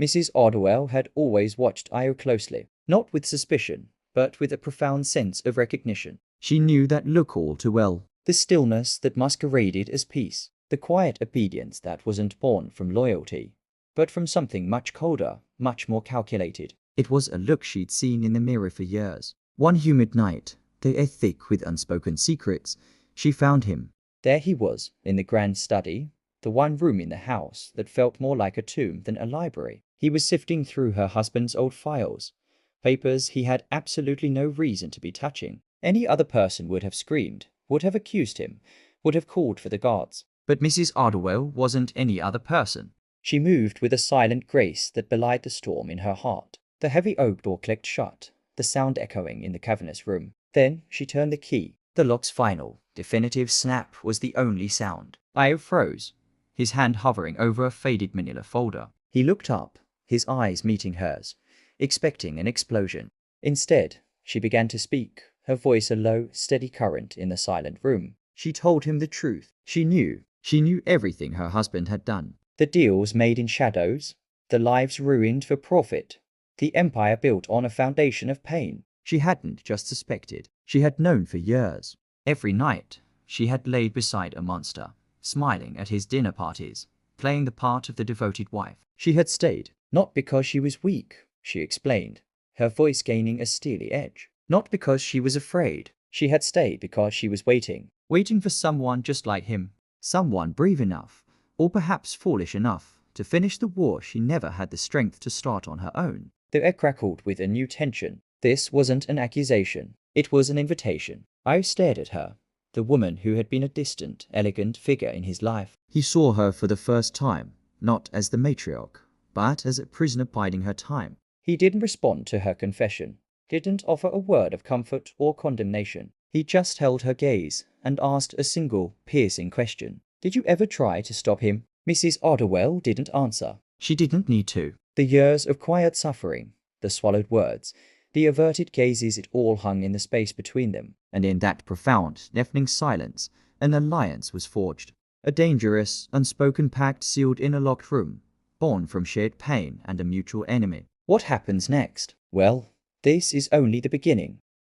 Mrs. Ardwell had always watched Io closely, not with suspicion, but with a profound sense of recognition. She knew that look all too well, the stillness that masqueraded as peace, the quiet obedience that wasn't born from loyalty, but from something much colder, much more calculated. It was a look she'd seen in the mirror for years. One humid night, the air thick with unspoken secrets, she found him. There he was, in the grand study, the one room in the house that felt more like a tomb than a library. He was sifting through her husband's old files, papers he had absolutely no reason to be touching. Any other person would have screamed, would have accused him, would have called for the guards. But Mrs. Ardwell wasn't any other person. She moved with a silent grace that belied the storm in her heart. The heavy oak door clicked shut, the sound echoing in the cavernous room. Then she turned the key. The lock's final, definitive snap was the only sound. Io froze, his hand hovering over a faded manila folder. He looked up, his eyes meeting hers, expecting an explosion. Instead, she began to speak, her voice a low, steady current in the silent room. She told him the truth. She knew everything her husband had done. The deals made in shadows, the lives ruined for profit, the empire built on a foundation of pain. She hadn't just suspected, she had known for years. Every night, she had laid beside a monster, smiling at his dinner parties, playing the part of the devoted wife. She had stayed, not because she was weak, she explained, her voice gaining a steely edge. Not because she was afraid. She had stayed because she was waiting for someone just like him. Someone brave enough, or perhaps foolish enough, to finish the war she never had the strength to start on her own. The air crackled with a new tension. This wasn't an accusation. It was an invitation. I stared at her, the woman who had been a distant, elegant figure in his life. He saw her for the first time, not as the matriarch, but as a prisoner biding her time. He didn't respond to her confession, didn't offer a word of comfort or condemnation. He just held her gaze and asked a single, piercing question. Did you ever try to stop him? Mrs. Ardwell didn't answer. She didn't need to. The years of quiet suffering, the swallowed words, the averted gazes, it all hung in the space between them. And in that profound, deafening silence, an alliance was forged. A dangerous, unspoken pact sealed in a locked room, born from shared pain and a mutual enemy. What happens next? Well, this is only the beginning.